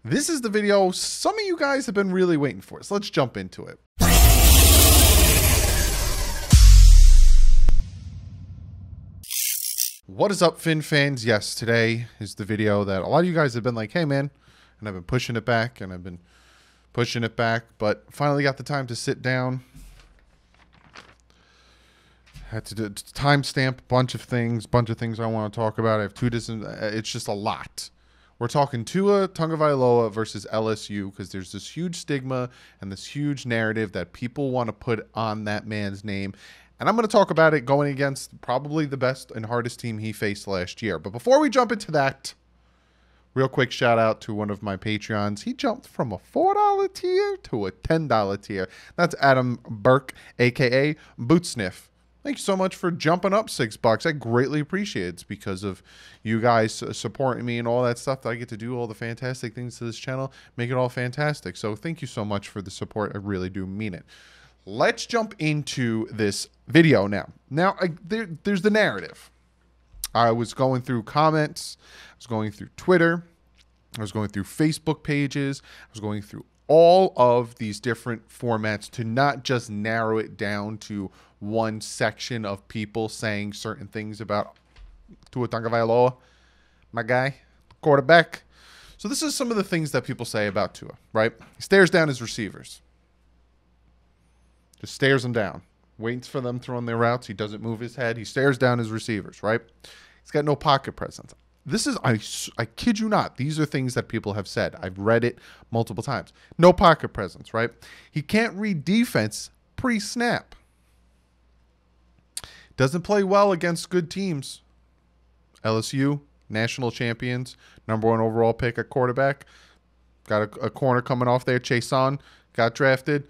This is the video some of you guys have been really waiting for, so let's jump into it. What is up, Fin fans? Yes, today is the video that a lot of you guys have been like, hey man, and I've been pushing it back, but finally got the time to sit down. Had to timestamp a bunch of things I want to talk about. I have two different, it's just a lot. We're talking Tua Tagovailoa versus LSU because there's this huge stigma and this huge narrative that people want to put on that man's name. And I'm going to talk about it going against probably the best and hardest team he faced last year. But before we jump into that, real quick shout out to one of my Patreons. He jumped from a $4 tier to a $10 tier. That's Adam Burke, a.k.a. Bootsniff. Thank you so much for jumping up $6. I greatly appreciate it. It's because of you guys supporting me and all that stuff that I get to do all the fantastic things to this channel, make it all fantastic. So thank you so much for the support. I really do mean it. Let's jump into this video now. There's the narrative. I was going through comments. I was going through Twitter. I was going through Facebook pages. I was going through all of these different formats to not just narrow it down to one section of people saying certain things about Tua Tagovailoa, my guy, quarterback. So this is some of the things that people say about Tua, right? He stares down his receivers. Just stares them down. Waits for them throwing their routes. He doesn't move his head. He stares down his receivers, right? He's got no pocket presence. This is, I kid you not, these are things that people have said. I've read it multiple times. No pocket presence, right? He can't read defense pre-snap. Doesn't play well against good teams. LSU, national champions, #1 overall pick at quarterback. Got a corner coming off there. Chase on, got drafted.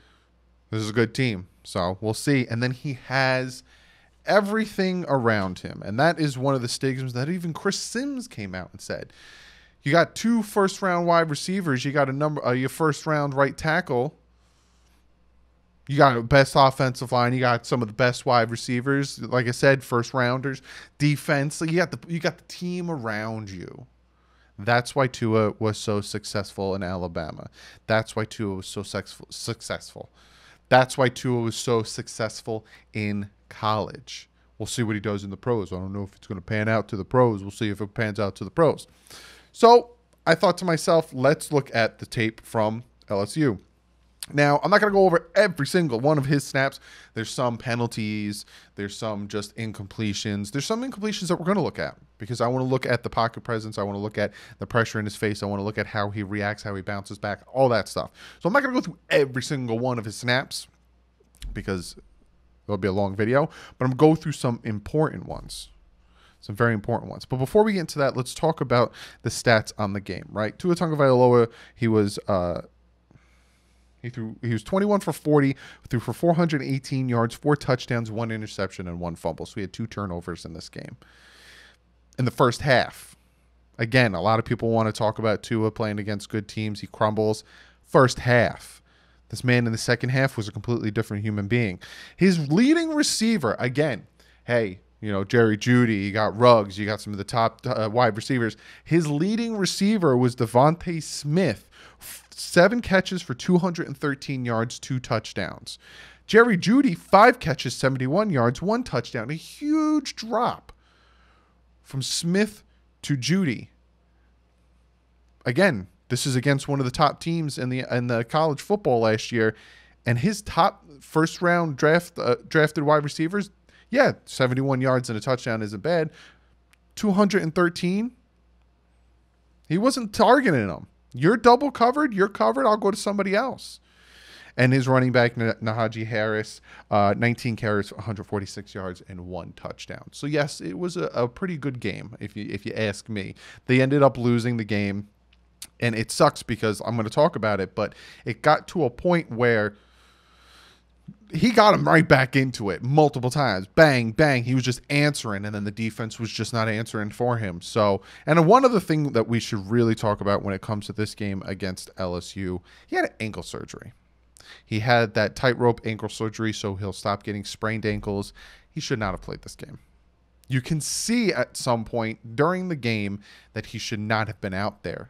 This is a good team. So we'll see. And then he has everything around him. And that is one of the stigmas that even Chris Sims came out and said. You got 2 first-round wide receivers. You got your first-round right tackle. You got the best offensive line. You got some of the best wide receivers. Like I said, first-rounders. Defense. You got the team around you. That's why Tua was so successful in Alabama. That's why Tua was so successful. That's why Tua was so successful in college. We'll see what he does in the pros. I don't know if it's going to pan out to the pros. We'll see if it pans out to the pros. So I thought to myself, let's look at the tape from LSU. Now, I'm not going to go over every single one of his snaps. There's some penalties. There's some just incompletions. There's some incompletions that we're going to look at because I want to look at the pocket presence. I want to look at the pressure in his face. I want to look at how he reacts, how he bounces back, all that stuff. So I'm not going to go through every single one of his snaps because it'll be a long video, but I'm going to go through some important ones. Some very important ones. But before we get into that, let's talk about the stats on the game, right? Tua Tagovailoa, he was 21 for 40, threw for 418 yards, 4 touchdowns, 1 interception, and 1 fumble. So he had 2 turnovers in this game. In the first half, again, a lot of people want to talk about Tua playing against good teams. He crumbles. First half. This man in the second half was a completely different human being. His leading receiver, again, hey, you know, Jerry Jeudy, you got Ruggs, you got some of the top wide receivers. His leading receiver was Devontae Smith. 7 catches for 213 yards, 2 touchdowns. Jerry Jeudy, 5 catches, 71 yards, 1 touchdown. A huge drop from Smith to Jeudy. Again, this is against one of the top teams in the college football last year, and his top first-round drafted wide receivers, yeah, 71 yards and a touchdown isn't bad. 213, he wasn't targeting them. You're double covered. You're covered. I'll go to somebody else. And his running back, Najee Harris, 19 carries, 146 yards, and 1 touchdown. So, yes, it was a pretty good game, if you ask me. They ended up losing the game, and it sucks because I'm going to talk about it, but it got to a point where he got him right back into it multiple times. Bang, bang. He was just answering, and then the defense was just not answering for him. So, and one other thing that we should really talk about when it comes to this game against LSU, he had an ankle surgery. He had that tightrope ankle surgery, so he'll stop getting sprained ankles. He should not have played this game. You can see at some point during the game that he should not have been out there.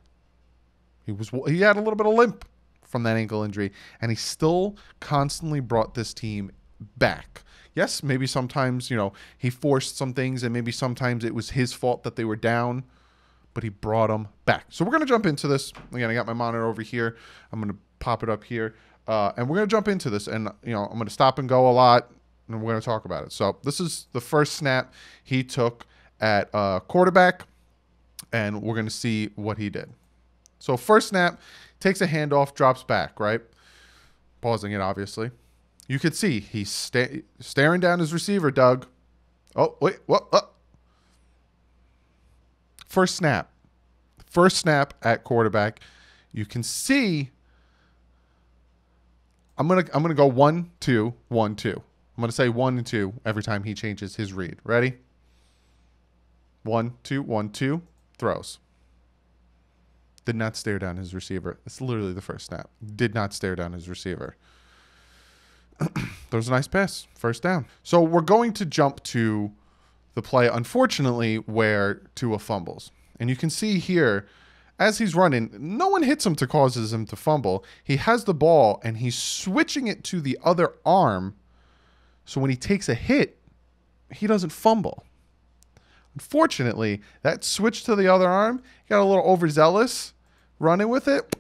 He had a little bit of limp from that ankle injury, and he still constantly brought this team back. Yes, maybe sometimes, he forced some things, and maybe sometimes it was his fault that they were down, but he brought them back. So we're going to jump into this. Again, I got my monitor over here. I'm going to pop it up here, and we're going to jump into this, and, I'm going to stop and go a lot, and we're going to talk about it. So this is the first snap he took at quarterback, and we're going to see what he did. So first snap, takes a handoff, drops back, right? Pausing it, obviously. You could see he's staring down his receiver, Doug. Oh, wait, what? First snap. First snap at quarterback. You can see I'm gonna go 1-2, 1-2. I'm gonna say 1 and 2 every time he changes his read. Ready? 1-2, 1-2, throws. Did not stare down his receiver. It's literally the first snap. Did not stare down his receiver. Throws a nice pass. First down. So we're going to jump to the play, unfortunately, where Tua fumbles. And you can see here, as he's running, no one hits him to causes him to fumble. He has the ball, and he's switching it to the other arm. So when he takes a hit, he doesn't fumble. Unfortunately, that switch to the other arm, he got a little overzealous running with it.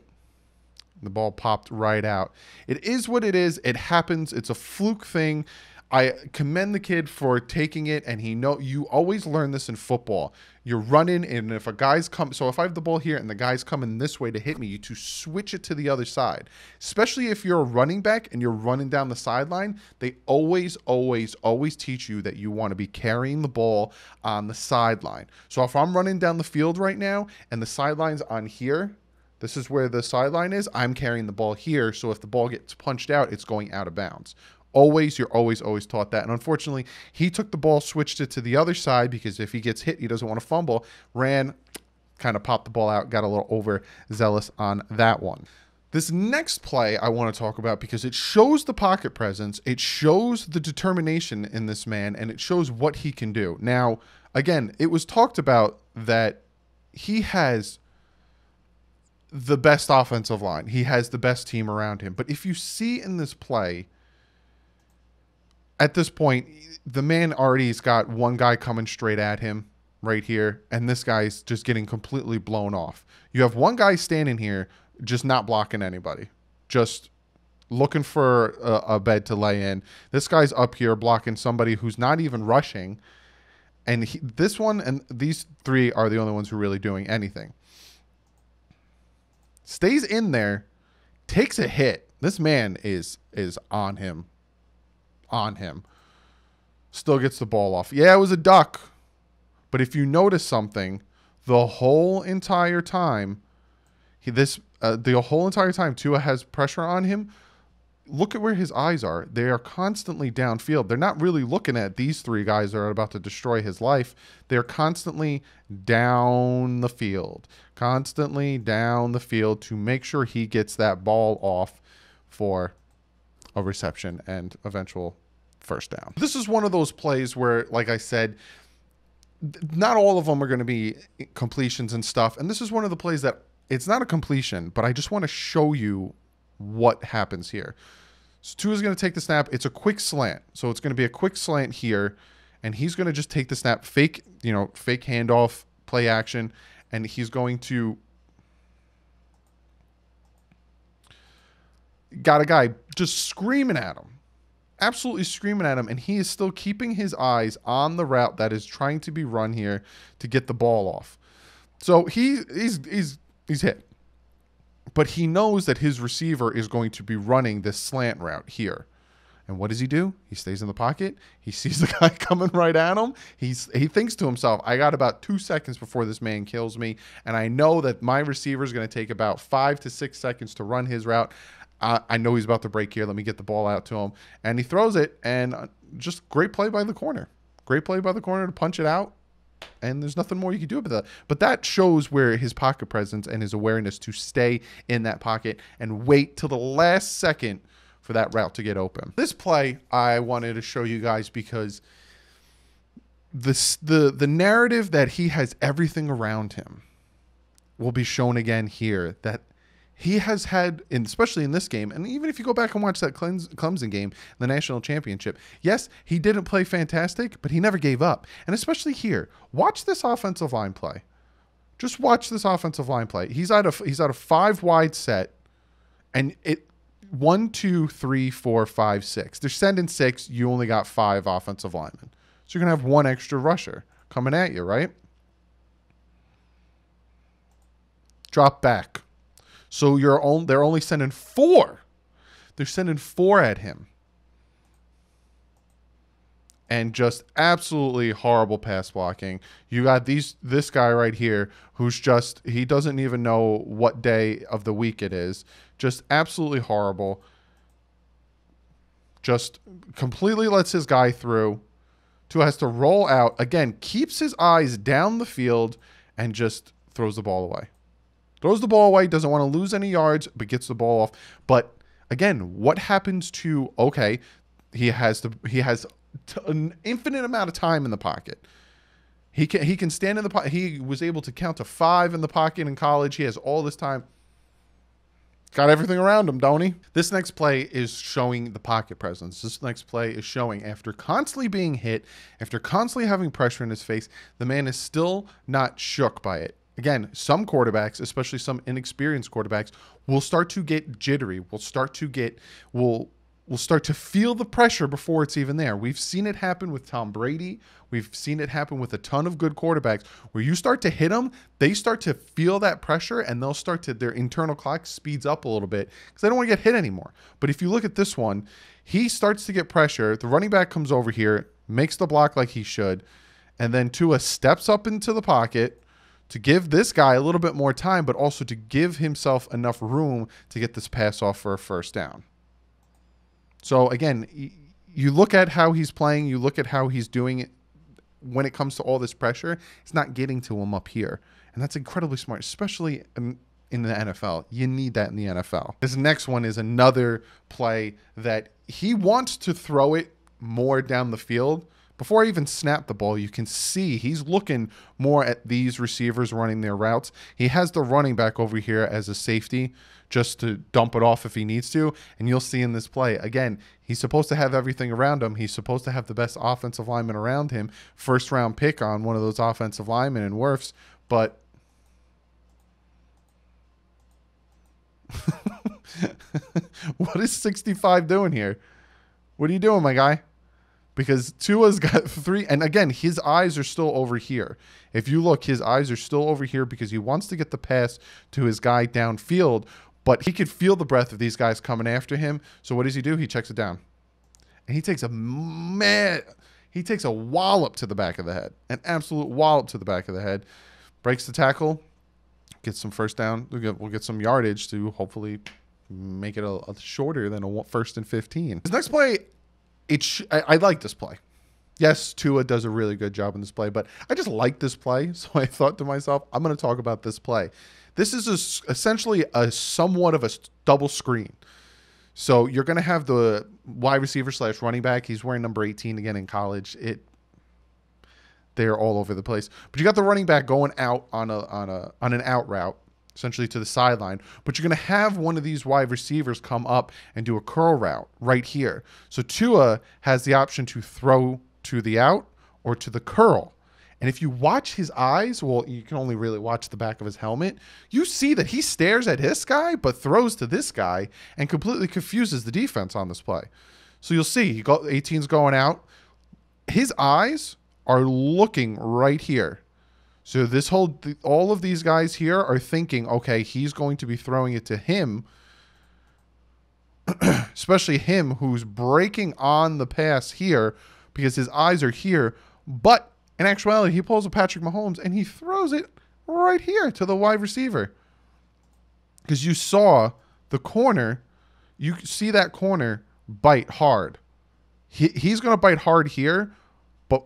The ball popped right out. It is what it is. It happens. It's a fluke thing. I commend the kid for taking it, and you always learn this in football. You're running, and if a guy's so if I have the ball here and the guy's coming this way to hit me, to switch it to the other side. Especially if you're a running back and you're running down the sideline, they always, always, always teach you that you want to be carrying the ball on the sideline. So if I'm running down the field right now and the sideline's on here, this is where the sideline is, I'm carrying the ball here, so if the ball gets punched out, it's going out of bounds. You're always taught that. And unfortunately, he took the ball, switched it to the other side because if he gets hit, he doesn't want to fumble. Ran, kind of popped the ball out, got a little overzealous on that one. This next play I want to talk about because it shows the pocket presence, it shows the determination in this man, and it shows what he can do. Now, again, it was talked about that he has the best offensive line. He has the best team around him. But if you see in this play, at this point, the man already's got one guy coming straight at him right here, and this guy's just getting completely blown off. You have one guy standing here just not blocking anybody, just looking for a bed to lay in. This guy's up here blocking somebody who's not even rushing, and this one and these three are the only ones who are really doing anything. Stays in there, takes a hit. This man is on him. Still gets the ball off. Yeah, it was a duck. But if you notice something, the whole entire time, Tua has pressure on him. Look at where his eyes are. They are constantly downfield. They're not really looking at these three guys that are about to destroy his life. They're constantly down the field. Constantly down the field to make sure he gets that ball off for a reception and eventual first down. This is one of those plays where, like I said, not all of them are going to be completions and stuff. And this is one of the plays that it's not a completion, but I just want to show you what happens here. So Tua's going to take the snap. It's a quick slant. So it's going to be a quick slant here. And he's going to just take the snap, fake handoff, play action. And he's going to got a guy just screaming at him. Absolutely screaming at him, and he is still keeping his eyes on the route that is trying to be run here to get the ball off. So he's hit. But he knows that his receiver is going to be running this slant route here. And what does he do? He stays in the pocket. He sees the guy coming right at him. He thinks to himself, I got about 2 seconds before this man kills me, and I know that my receiver is going to take about 5 to 6 seconds to run his route. I know he's about to break here. Let me get the ball out to him. And he throws it, and just great play by the corner. Great play by the corner to punch it out, and there's nothing more you can do about that. But that shows where his pocket presence and his awareness to stay in that pocket and wait till the last second for that route to get open. This play I wanted to show you guys because the narrative that he has everything around him will be shown again here, that he has had, especially in this game, and even if you go back and watch that Clemson game, the national championship, yes, he didn't play fantastic, but he never gave up. And especially here, watch this offensive line play. Just watch this offensive line play. He's out of 5 wide set, and 1, 2, 3, 4, 5, 6. They're sending 6. You only got 5 offensive linemen, so you're gonna have 1 extra rusher coming at you, right? Drop back. So they're only sending 4. They're sending 4 at him. And just absolutely horrible pass blocking. You got this guy right here who's he doesn't even know what day of the week it is. Just absolutely horrible. Just completely lets his guy through. Tua has to roll out. Again, keeps his eyes down the field and just throws the ball away. Throws the ball away, doesn't want to lose any yards, but gets the ball off. But again, what happens to, okay, he has an infinite amount of time in the pocket. He can stand in the pocket. He was able to count to 5 in the pocket in college. He has all this time. Got everything around him, don't he? This next play is showing the pocket presence. This next play is showing after constantly being hit, after constantly having pressure in his face, the man is still not shook by it. Again, some quarterbacks, especially some inexperienced quarterbacks, will start to get jittery. Will start to feel the pressure before it's even there. We've seen it happen with Tom Brady. We've seen it happen with a ton of good quarterbacks where you start to hit them, they start to feel that pressure, and they'll start to, their internal clock speeds up a little bit because they don't want to get hit anymore. But if you look at this one, he starts to get pressure. The running back comes over here, makes the block like he should, and then Tua steps up into the pocket to give this guy a little bit more time, but also to give himself enough room to get this pass off for a first down. So again, you look at how he's playing, you look at how he's doing it when it comes to all this pressure, it's not getting to him up here. And that's incredibly smart, especially in the NFL. You need that in the NFL. This next one is another play that he wants to throw it more down the field. Before I even snap the ball, you can see he's looking more at these receivers running their routes. He has the running back over here as a safety just to dump it off if he needs to. And you'll see in this play, again, he's supposed to have everything around him. He's supposed to have the best offensive lineman around him. First round pick on one of those offensive linemen and Wirfs. But what is 65 doing here? What are you doing, my guy? Because Tua's got 3, and again, his eyes are still over here. If you look, his eyes are still over here because he wants to get the pass to his guy downfield, but he could feel the breath of these guys coming after him. So what does he do? He checks it down. And he takes a wallop to the back of the head, an absolute wallop to the back of the head, breaks the tackle, gets some first down. We'll get some yardage to hopefully make it a shorter than a 1st and 15. His next play, I like this play. Yes, Tua does a really good job in this play, but I just like this play, so I thought to myself, I'm going to talk about this play. This is essentially somewhat of a double screen. So you're going to have the wide receiver / running back. He's wearing number 18 again in college. They're all over the place. But you got the running back going out on an out route, essentially to the sideline, but you're going to have one of these wide receivers come up and do a curl route right here. So Tua has the option to throw to the out or to the curl. And if you watch his eyes, well, you can only really watch the back of his helmet. You see that he stares at this guy, but throws to this guy and completely confuses the defense on this play. So you'll see 18's going out. His eyes are looking right here. So all of these guys here are thinking, okay, he's going to be throwing it to him, especially him who's breaking on the pass here because his eyes are here. But in actuality, he pulls a Patrick Mahomes and he throws it right here to the wide receiver. Because you saw the corner, you see that corner bite hard. He's going to bite hard here, but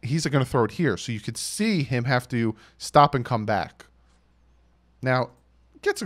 he's going to throw it here. So you could see him have to stop and come back. Now, it gets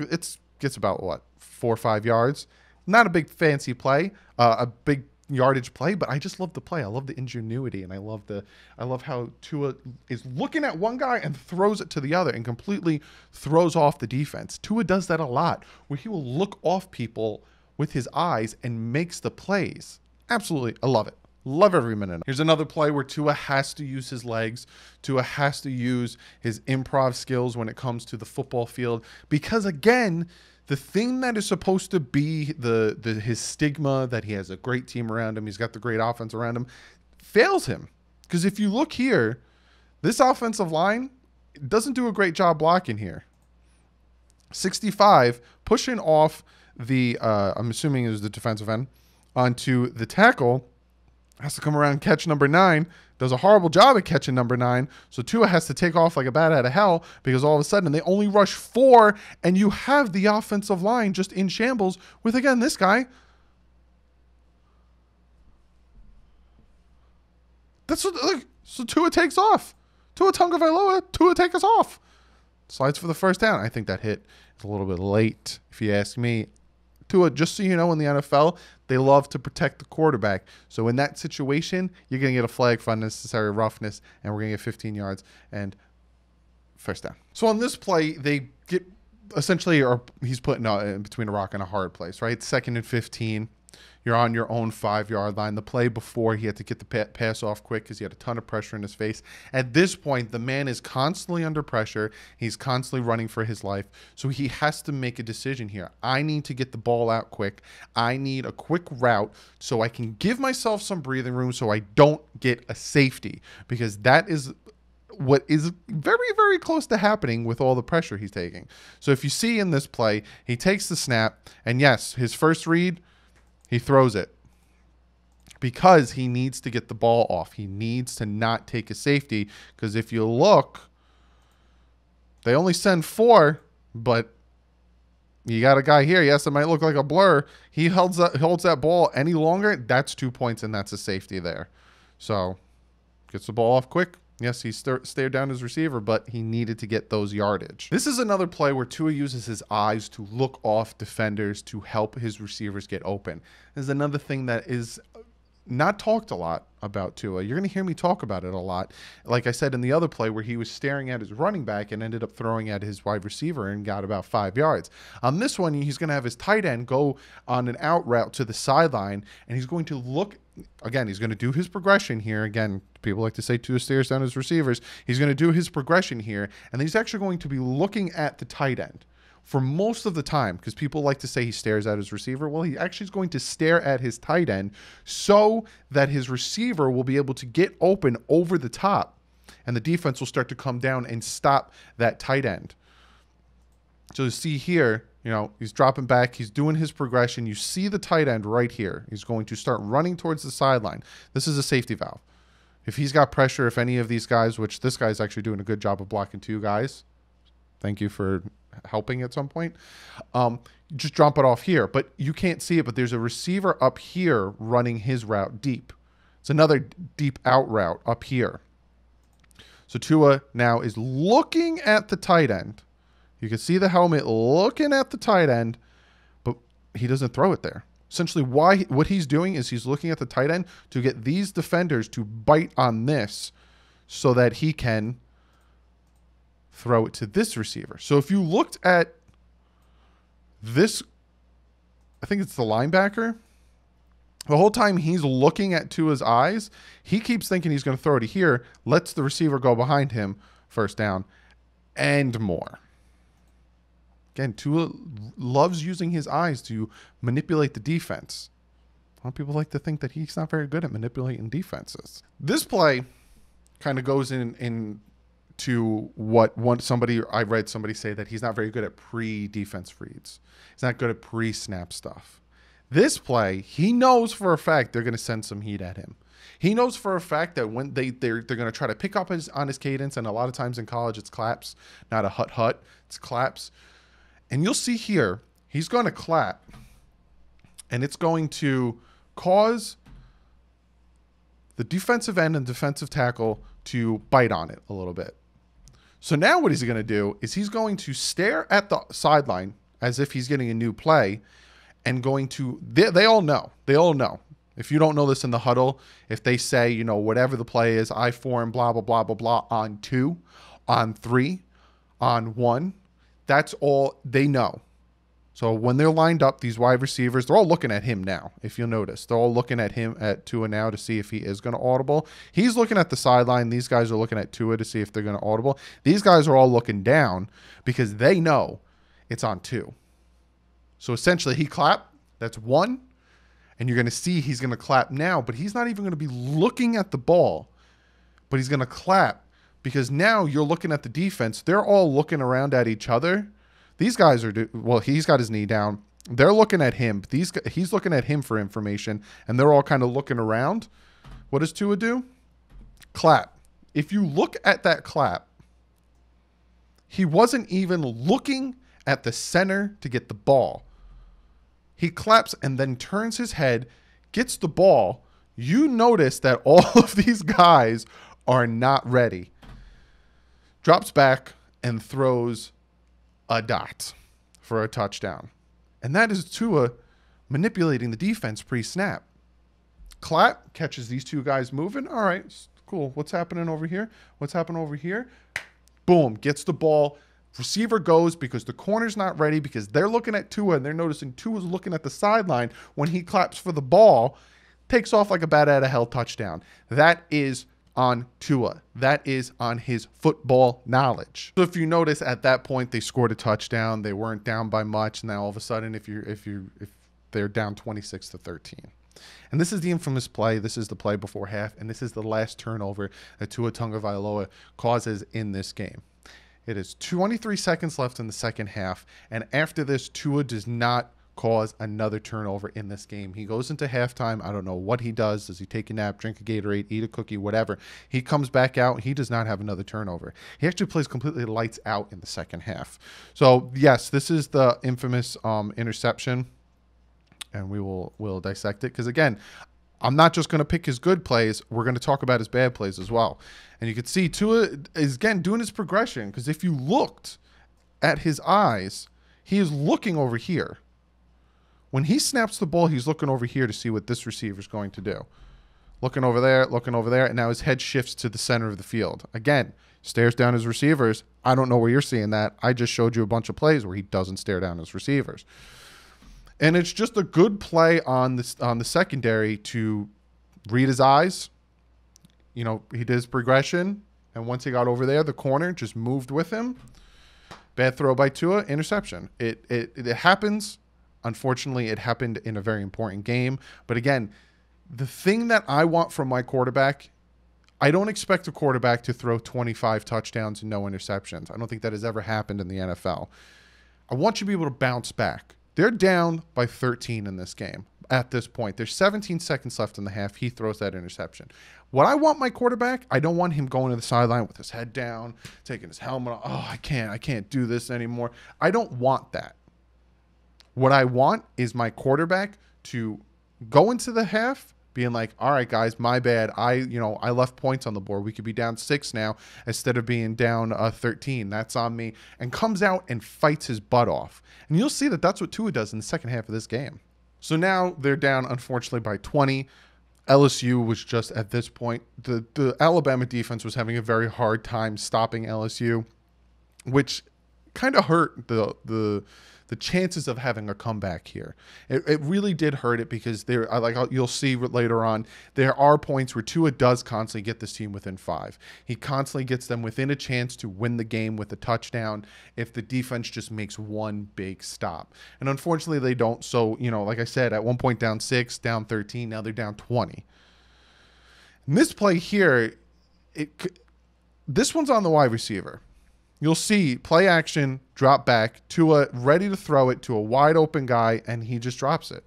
about, what, 4 or 5 yards. Not a big fancy play, a big yardage play, but I just love the play. I love the ingenuity, and I love how Tua is looking at one guy and throws it to the other and completely throws off the defense. Tua does that a lot, where he will look off people with his eyes and makes the plays. Absolutely, I love it. Love every minute. Here's another play where Tua has to use his legs. Tua has to use his improv skills when it comes to the football field, because again, the thing that is supposed to be his stigma, that he has a great team around him, he's got the great offense around him, fails him. Because if you look here, this offensive line doesn't do a great job blocking here. 65 pushing off the I'm assuming it was the defensive end onto the tackle, has to come around and catch number 9, does a horrible job at catching number 9, so Tua has to take off like a bat out of hell, because all of a sudden they only rush 4, and you have the offensive line just in shambles with, again, this guy. That's what, look, so Tua takes off. Tua Tagovailoa, Tua takes us off. Slides for the first down. I think that hit is a little bit late, if you ask me. Tua, just so you know, in the NFL, they love to protect the quarterback. So in that situation, you're going to get a flag for unnecessary roughness, and we're going to get 15 yards and first down. So on this play, they get essentially, or he's putting in between a rock and a hard place, right? 2nd and 15. You're on your own 5-yard line. The play before, he had to get the pass off quick because he had a ton of pressure in his face. At this point, the man is constantly under pressure. He's constantly running for his life. So he has to make a decision here. I need to get the ball out quick. I need a quick route so I can give myself some breathing room so I don't get a safety, because that is what is very, very close to happening with all the pressure he's taking. So if you see in this play, he takes the snap, and yes, his first read, he throws it because he needs to get the ball off. He needs to not take a safety, because if you look, they only send 4, but you got a guy here. Yes, it might look like a blur. He holds that ball any longer, that's 2 points, and that's a safety there. So gets the ball off quick. Yes, he stared down his receiver, but he needed to get those yardage. This is another play where Tua uses his eyes to look off defenders to help his receivers get open. This is another thing that is not talked a lot about Tua. You're going to hear me talk about it a lot. Like I said in the other play where he was staring at his running back and ended up throwing at his wide receiver and got about 5 yards. On this one, he's going to have his tight end go on an out route to the sideline, and he's going to look, again, he's going to do his progression here. Again, people like to say Tua stares down his receivers. He's going to do his progression here, and he's actually going to be looking at the tight end for most of the time, because people like to say he stares at his receiver. Well, he actually is going to stare at his tight end so that his receiver will be able to get open over the top, and the defense will start to come down and stop that tight end. So you see here, you know, he's dropping back. He's doing his progression. You see the tight end right here. He's going to start running towards the sideline. This is a safety valve. If he's got pressure, if any of these guys, which this guy's actually doing a good job of blocking 2 guys. Thank you for helping at some point. Just drop it off here. But you can't see it, but there's a receiver up here running his route deep. It's another deep out route up here. So Tua now is looking at the tight end. You can see the helmet looking at the tight end, but he doesn't throw it there. Essentially, what he's doing is he's looking at the tight end to get these defenders to bite on this so that he can throw it to this receiver. So if you looked at this, I think it's the linebacker, the whole time he's looking at Tua's eyes, he keeps thinking he's going to throw it here, lets the receiver go behind him, first down, and more. Again, Tua loves using his eyes to manipulate the defense. A lot of people like to think that he's not very good at manipulating defenses. This play kind of goes into what I read somebody say, that he's not very good at pre-defense reads. He's not good at pre-snap stuff. This play, he knows for a fact they're going to send some heat at him. He knows for a fact that when they're going to try to pick up on his cadence, and a lot of times in college it's claps, not a hut, it's claps. And you'll see here, he's going to clap, and it's going to cause the defensive end and defensive tackle to bite on it a little bit. So now what he's going to do is he's going to stare at the sideline as if he's getting a new play, and going to, they all know If you don't know this in the huddle, if they say, you know, whatever the play is, I form blah, blah, blah, blah, blah on 2, on 3, on 1, that's all they know. So when they're lined up, these wide receivers, they're all looking at him now, if you'll notice. They're all looking at him at Tua now to see if he is going to audible. He's looking at the sideline. These guys are looking at Tua to see if they're going to audible. These guys are all looking down because they know it's on 2. So essentially, he clapped. That's 1. And you're going to see he's going to clap now, but he's not even going to be looking at the ball. But he's going to clap because now you're looking at the defense. They're all looking around at each other. These guys are, well, he's got his knee down. They're looking at him. He's looking at him for information, and they're all kind of looking around. What does Tua do? Clap. If you look at that clap, he wasn't even looking at the center to get the ball. He claps and then turns his head, gets the ball. You notice that all of these guys are not ready. Drops back and throws a dot for a touchdown. And that is Tua manipulating the defense pre-snap. Clap, catches these two guys moving. All right, cool. What's happening over here? What's happening over here? Boom, gets the ball. Receiver goes because the corner's not ready because they're looking at Tua and they're noticing Tua's looking at the sideline when he claps for the ball. Takes off like a bat out of hell touchdown. That is on Tua. That is on his football knowledge. So if you notice at that point they scored a touchdown, they weren't down by much. Now all of a sudden if they're down 26-13. And this is the infamous play. This is the play before half, and this is the last turnover that Tua Tagovailoa causes in this game. It is 23 seconds left in the second half, and after this, Tua does not cause another turnover in this game. He goes into halftime. I don't know what he does. Does he take a nap, drink a Gatorade, eat a cookie, whatever? He comes back out. He does not have another turnover. He actually plays completely lights out in the second half. So, yes, this is the infamous interception, and we'll dissect it. Because, again, I'm not just going to pick his good plays. We're going to talk about his bad plays as well. And you can see Tua is, again, doing his progression. Because if you looked at his eyes, he is looking over here. When he snaps the ball, he's looking over here to see what this receiver is going to do. Looking over there, and now his head shifts to the center of the field. Again, stares down his receivers. I don't know where you're seeing that. I just showed you a bunch of plays where he doesn't stare down his receivers. And it's just a good play on the secondary to read his eyes. You know, he did his progression, and once he got over there, the corner just moved with him. Bad throw by Tua, interception. It happens. Unfortunately, it happened in a very important game. But again, the thing that I want from my quarterback, I don't expect a quarterback to throw 25 touchdowns and no interceptions. I don't think that has ever happened in the NFL. I want you to be able to bounce back. They're down by 13 in this game at this point. There's 17 seconds left in the half. He throws that interception. What I want my quarterback, I don't want him going to the sideline with his head down, taking his helmet off. Oh, I can't do this anymore. I don't want that. What I want is my quarterback to go into the half being like, all right, guys, my bad. I left points on the board. We could be down 6 now instead of being down 13. That's on me. And comes out and fights his butt off. And you'll see that that's what Tua does in the second half of this game. So now they're down, unfortunately, by 20. LSU was just at this point, the Alabama defense was having a very hard time stopping LSU, which kind of hurt the chances of having a comeback here. It really did hurt it because you'll see later on, there are points where Tua does constantly get this team within 5. He constantly gets them within a chance to win the game with a touchdown if the defense just makes one big stop. And unfortunately, they don't. So, like I said, at one point down 6, down 13, now they're down 20. And this play here, this one's on the wide receiver. You'll see play action, drop back, Tua ready to throw it to a wide open guy, and he just drops it.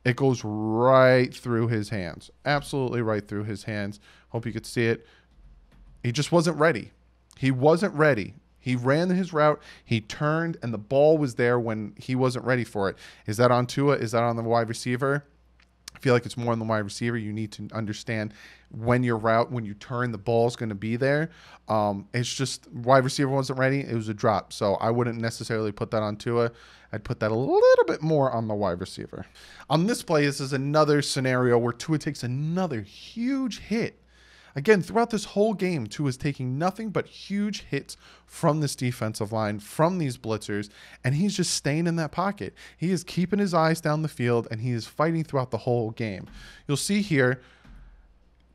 It goes right through his hands. Absolutely right through his hands. Hope you could see it. He just wasn't ready. He wasn't ready. He ran his route. He turned, and the ball was there when he wasn't ready for it. Is that on Tua? Is that on the wide receiver? feel like it's more on the wide receiver. You need to understand when when you turn, the ball's going to be there. It's just wide receiver wasn't ready. It was a drop. So I wouldn't necessarily put that on Tua. I'd put that a little bit more on the wide receiver. On this play, this is another scenario where Tua takes another huge hit. Again, throughout this whole game, Tua is taking nothing but huge hits from this defensive line, from these blitzers, and he's just staying in that pocket. He is keeping his eyes down the field, and he is fighting throughout the whole game. You'll see here,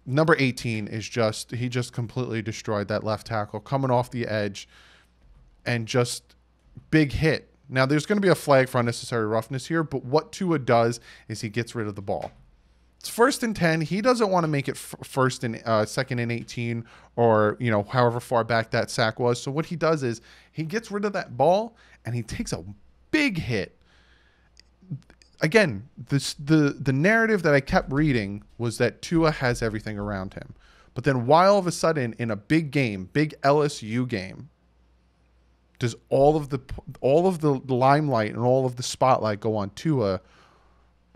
number 18 he just completely destroyed that left tackle, coming off the edge, and just big hit. Now, there's going to be a flag for unnecessary roughness here, but what Tua does is he gets rid of the ball. It's 1st and 10. He doesn't want to make it first and 2nd and 18, or however far back that sack was. So what he does is he gets rid of that ball and he takes a big hit. Again, the narrative that I kept reading was that Tua has everything around him, but then why all of a sudden in a big game, big LSU game, does all of the limelight and all of the spotlight go on Tua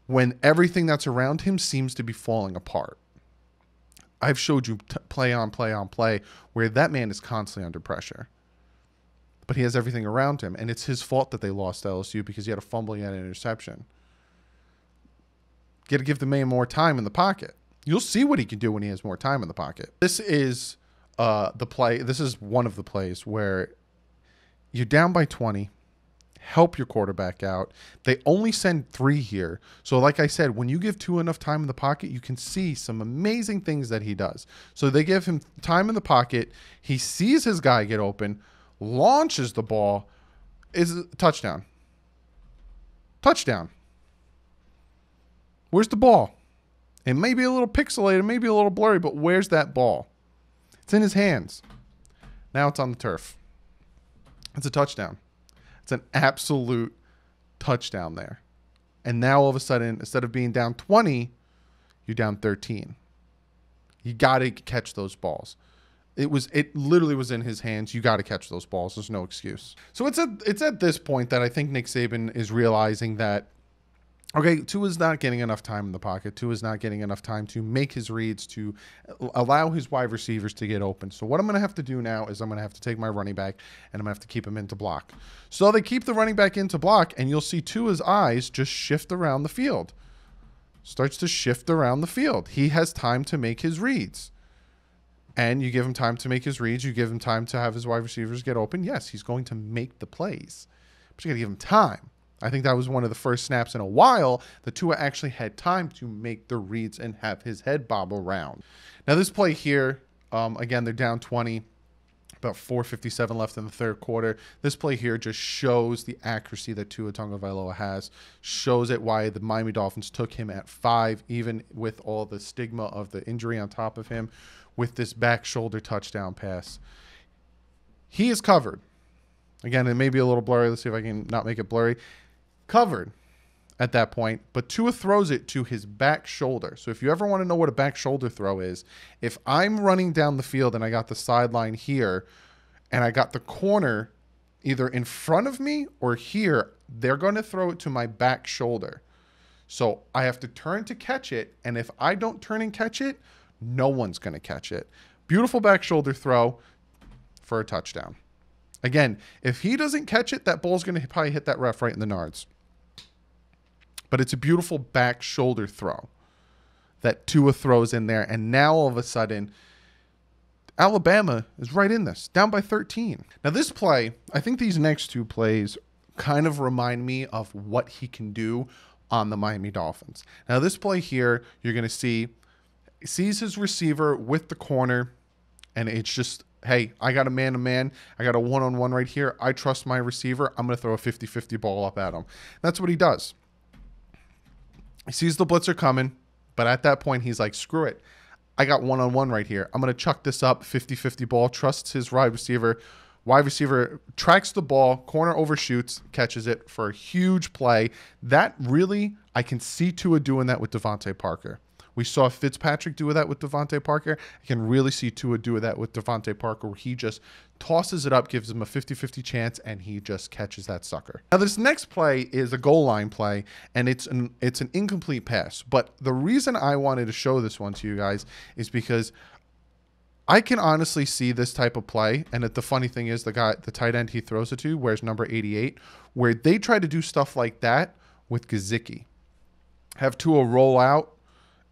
when everything that's around him seems to be falling apart? I've showed you play on play on play where that man is constantly under pressure, but he has everything around him, and it's his fault that they lost to LSU because he had a fumble, he had an interception. Got to give the man more time in the pocket. You'll see what he can do when he has more time in the pocket. This is the play. This is one of the plays where you're down by 20. Help your quarterback out. They only send 3 here. So like I said, when you give Tua enough time in the pocket, you can see some amazing things that he does. So they give him time in the pocket. He sees his guy get open, launches the ball, is a touchdown. Touchdown. Where's the ball? It may be a little pixelated, maybe a little blurry, but where's that ball? It's in his hands. Now it's on the turf. It's a touchdown. It's an absolute touchdown there. And now all of a sudden, instead of being down 20, you're down 13. You got to catch those balls. It literally was in his hands. You got to catch those balls. There's no excuse. So it's at this point that I think Nick Saban is realizing that, okay, Tua's not getting enough time in the pocket. Tua's not getting enough time to make his reads, to allow his wide receivers to get open. So what I'm going to have to do now is I'm going to have to take my running back and I'm going to have to keep him into block. So they keep the running back into block, and you'll see Tua's eyes just shift around the field. Starts to shift around the field. He has time to make his reads. And you give him time to make his reads. You give him time to have his wide receivers get open. Yes, he's going to make the plays. But you got to give him time. I think that was one of the first snaps in a while that Tua actually had time to make the reads and have his head bob around. Now this play here, again, they're down 20, about 4:57 left in the third quarter. This play here just shows the accuracy that Tua Tagovailoa has, shows it why the Miami Dolphins took him at 5, even with all the stigma of the injury on top of him, with this back shoulder touchdown pass. He is covered. Again, it may be a little blurry. Let's see if I can not make it blurry. Covered at that point, but Tua throws it to his back shoulder. So if you ever want to know what a back shoulder throw is, if I'm running down the field and I got the sideline here and I got the corner either in front of me or here, they're going to throw it to my back shoulder. So I have to turn to catch it, and if I don't turn and catch it, no one's going to catch it. Beautiful back shoulder throw for a touchdown. Again, if he doesn't catch it, that ball's going to probably hit that ref right in the nards. But it's a beautiful back shoulder throw that Tua throws in there. And now all of a sudden, Alabama is right in this, down by 13. Now this play, I think these next 2 plays kind of remind me of what he can do on the Miami Dolphins. Now this play here, you're going to see, sees his receiver with the corner, and it's just, hey, I got a man-to-man. I got a one-on-one right here. I trust my receiver. I'm going to throw a 50-50 ball up at him. That's what he does. He sees the blitzer coming, but at that point, he's like, screw it. I got one-on-one right here. I'm going to chuck this up, 50-50 ball, trusts his wide receiver. Wide receiver tracks the ball, corner overshoots, catches it for a huge play. That really, I can see Tua doing that with Devontae Parker. We saw Fitzpatrick do that with Devontae Parker. I can really see Tua do that with Devontae Parker, where he just tosses it up, gives him a 50-50 chance, and he just catches that sucker. Now, this next play is a goal line play, and it's an incomplete pass. But the reason I wanted to show this one to you guys is because I can honestly see this type of play, and the funny thing is the tight end he throws it to wears number 88, where they try to do stuff like that with Gesicki. Have Tua roll out,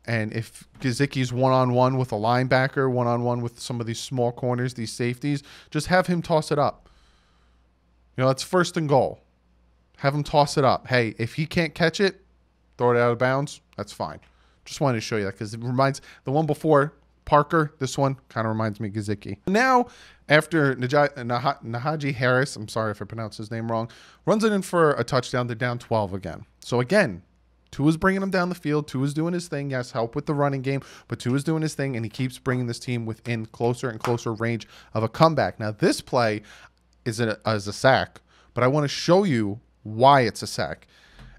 and if Gesicki's one-on-one with a linebacker, one-on-one with some of these small corners, these safeties, just have him toss it up. You know, that's 1st and goal. Have him toss it up. Hey, if he can't catch it, throw it out of bounds. That's fine. Just wanted to show you that because it reminds the one before Parker. This one kind of reminds me of Gesicki. Now, after Najee Harris, I'm sorry if I pronounced his name wrong, runs it in for a touchdown. They're down 12 again. So again, Tua's bringing him down the field. Tua's doing his thing. Yes, help with the running game, but Tua's doing his thing, and he keeps bringing this team within closer and closer range of a comeback. Now, this play is a sack, but I want to show you why it's a sack.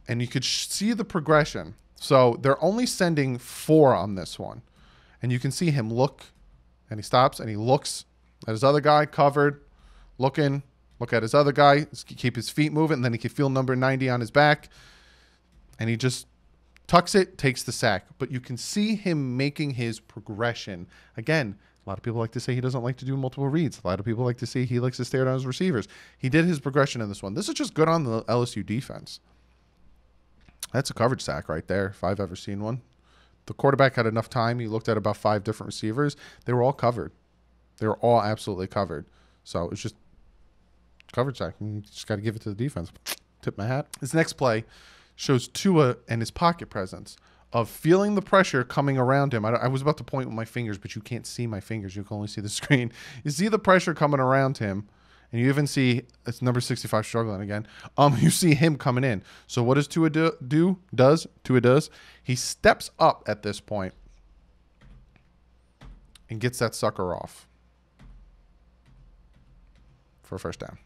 And you could see the progression. So they're only sending 4 on this one. And you can see him look, and he stops, and he looks at his other guy covered, look at his other guy, keep his feet moving, and then he can feel number 90 on his back. And he just tucks it, takes the sack. But you can see him making his progression. Again, a lot of people like to say he doesn't like to do multiple reads. A lot of people like to say he likes to stare down his receivers. He did his progression in this one. This is just good on the LSU defense. That's a coverage sack right there, if I've ever seen one. The quarterback had enough time. He looked at about 5 different receivers. They were all covered. They were all absolutely covered. So it's just coverage sack. You just got to give it to the defense. Tip my hat. This next play shows Tua and his pocket presence of feeling the pressure coming around him. I was about to point with my fingers, but you can't see my fingers. You can only see the screen. You see the pressure coming around him, and you even see it's number 65 struggling again. You see him coming in. So what does Tua do? Tua does. He steps up at this point and gets that sucker off for a 1st down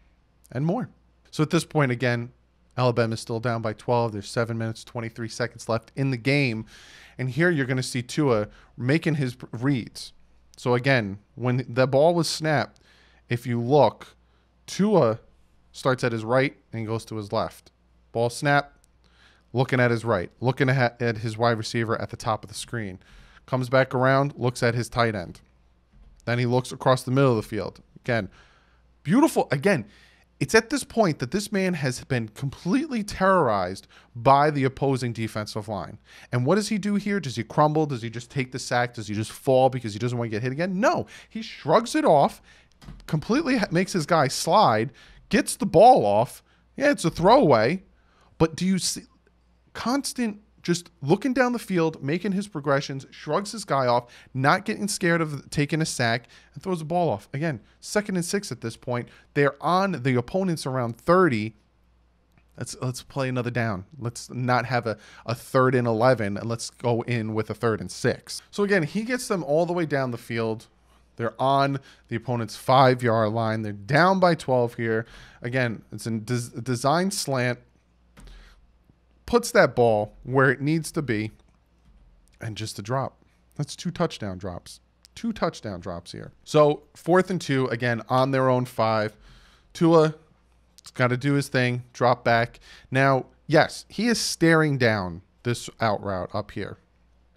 and more. So at this point, again, Alabama's still down by 12. There's 7 minutes, 23 seconds left in the game. And here you're going to see Tua making his reads. So again, when the ball was snapped, if you look, Tua starts at his right and he goes to his left. Ball snap, looking at his right, looking at his wide receiver at the top of the screen. Comes back around, looks at his tight end. Then he looks across the middle of the field. Again, beautiful. Again, it's at this point that this man has been completely terrorized by the opposing defensive line. And what does he do here? Does he crumble? Does he just take the sack? Does he just fall because he doesn't want to get hit again? No. He shrugs it off, completely makes his guy slide, gets the ball off. Yeah, it's a throwaway. But do you see constant just looking down the field, making his progressions, shrugs his guy off, not getting scared of taking a sack, and throws the ball off. Again, 2nd and 6 at this point. They're on the opponents around 30. Let's play another down. Let's not have a 3rd and 11, and let's go in with a 3rd and 6. So again, he gets them all the way down the field. They're on the opponent's 5-yard line. They're down by 12 here. Again, it's a design slant. Puts that ball where it needs to be, and just a drop. That's 2 touchdown drops. 2 touchdown drops here. So 4th and 2, again, on their own 5. Tua's got to do his thing, drop back. Now, yes, he is staring down this out route up here,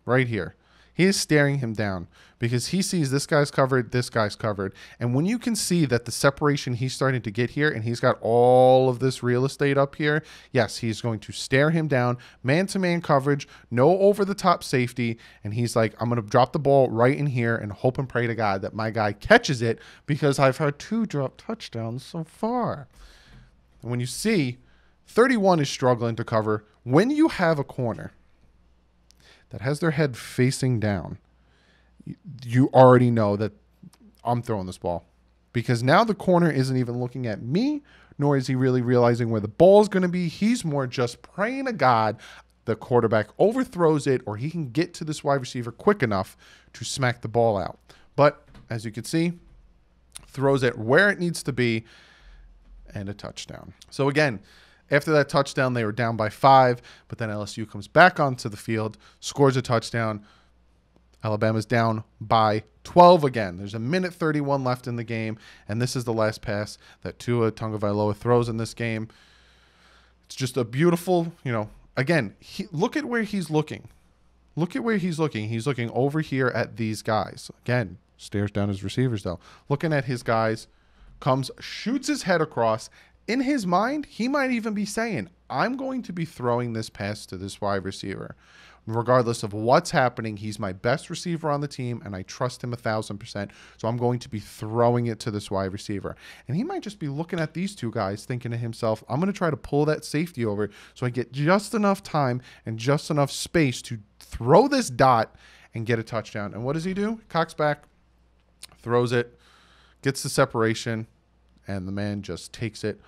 right here. He is staring him down because he sees this guy's covered, this guy's covered. And when you can see that the separation he's starting to get here and he's got all of this real estate up here, yes, he's going to stare him down, man-to-man coverage, no over-the-top safety, and he's like, I'm going to drop the ball right in here and hope and pray to God that my guy catches it because I've had 2 drop touchdowns so far. And when you see 31 is struggling to cover, when you have a corner that has their head facing down, you already know that I'm throwing this ball. Because now the corner isn't even looking at me, nor is he really realizing where the ball is going to be. He's more just praying to God the quarterback overthrows it or he can get to this wide receiver quick enough to smack the ball out. But as you can see, throws it where it needs to be and a touchdown. So again, after that touchdown, they were down by 5, but then LSU comes back onto the field, scores a touchdown. Alabama's down by 12 again. There's a minute 31 left in the game, and this is the last pass that Tua Tagovailoa throws in this game. It's just a beautiful, again, look at where he's looking. Look at where he's looking. He's looking over here at these guys. Again, stares down his receivers, though. Looking at his guys, comes, shoots his head across. In his mind, he might even be saying, I'm going to be throwing this pass to this wide receiver. Regardless of what's happening, he's my best receiver on the team, and I trust him 1,000%. So I'm going to be throwing it to this wide receiver. And he might just be looking at these two guys thinking to himself, I'm going to try to pull that safety over so I get just enough time and just enough space to throw this dot and get a touchdown. And what does he do? Cocks back, throws it, gets the separation, and the man just takes it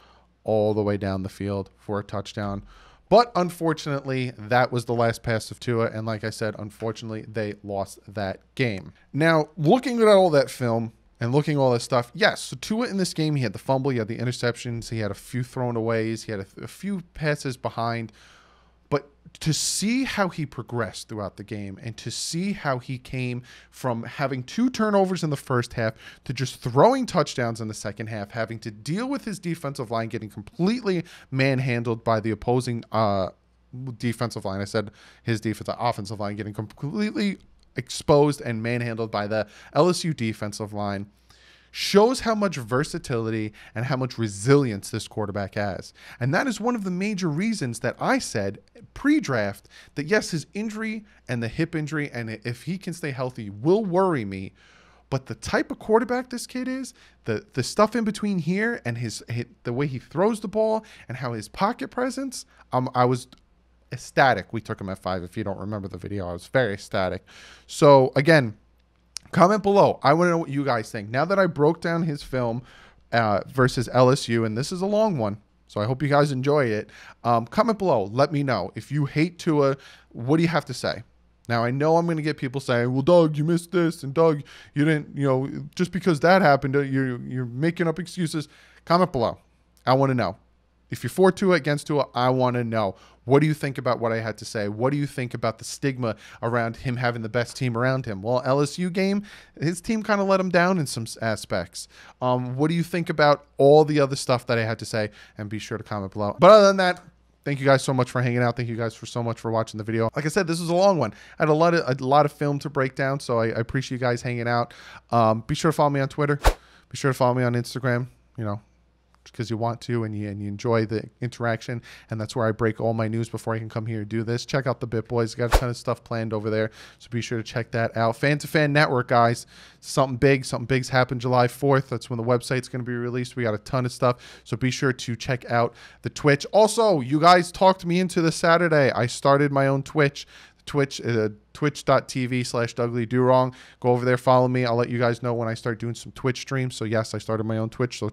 all the way down the field for a touchdown. But unfortunately, that was the last pass of Tua. And like I said, unfortunately, they lost that game. Now, looking at all that film and looking at all that stuff, yes, so Tua in this game, he had the fumble, he had the interceptions, he had a few thrown aways, he had a few passes behind. But to see how he progressed throughout the game and to see how he came from having 2 turnovers in the first half to just throwing touchdowns in the second half, having to deal with his defensive line getting completely manhandled by the opposing defensive line. I said his offensive line getting completely exposed and manhandled by the LSU defensive line. Shows how much versatility and how much resilience this quarterback has. And that is one of the major reasons that I said pre-draft that, yes, his injury and the hip injury, and if he can stay healthy, will worry me. But the type of quarterback this kid is, the stuff in between here and the way he throws the ball and how his pocket presence, I was ecstatic. We took him at 5. If you don't remember the video, I was very ecstatic. So, again, comment below. I want to know what you guys think. Now that I broke down his film versus LSU, and this is a long one, so I hope you guys enjoy it. Comment below. Let me know. If you hate Tua, what do you have to say? Now, I know I'm going to get people saying, well, Doug, you missed this, and Doug, you didn't, just because that happened, you're making up excuses. Comment below. I want to know. If you're for Tua, against Tua, I want to know. What do you think about what I had to say? What do you think about the stigma around him having the best team around him? Well, LSU game, his team kind of let him down in some aspects. What do you think about all the other stuff that I had to say? And be sure to comment below. But other than that, thank you guys so much for hanging out. Thank you guys so much for watching the video. Like I said, this was a long one. I had a lot of film to break down, so I appreciate you guys hanging out. Be sure to follow me on Twitter. Be sure to follow me on Instagram. Because you want to and you enjoy the interaction, and that's where I break all my news before I can come here and do this. Check out the Bit Boys. Got a ton of stuff planned over there, so be sure to check that out. Fan to Fan Network, guys. Something big's happened July 4th. That's when the website's going to be released. We got a ton of stuff, so be sure to check out the Twitch. Also, you guys talked me into this Saturday. I started my own Twitch. Twitch.tv/DouglieDoWrong. Go over there, follow me. I'll let you guys know when I start doing some Twitch streams. So yes, I started my own Twitch, so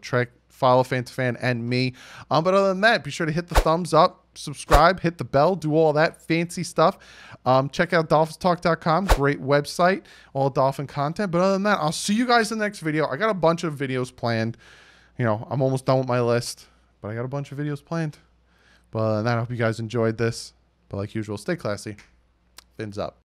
follow Fan to Fan and me. But other than that, be sure to hit the thumbs up, subscribe, hit the bell, do all that fancy stuff. Check out DolphinsTalk.com, great website, all Dolphin content. But other than that, I'll see you guys in the next video. I got a bunch of videos planned. I'm almost done with my list, but I got a bunch of videos planned. But other than that, I hope you guys enjoyed this. But like usual, stay classy. Fins up.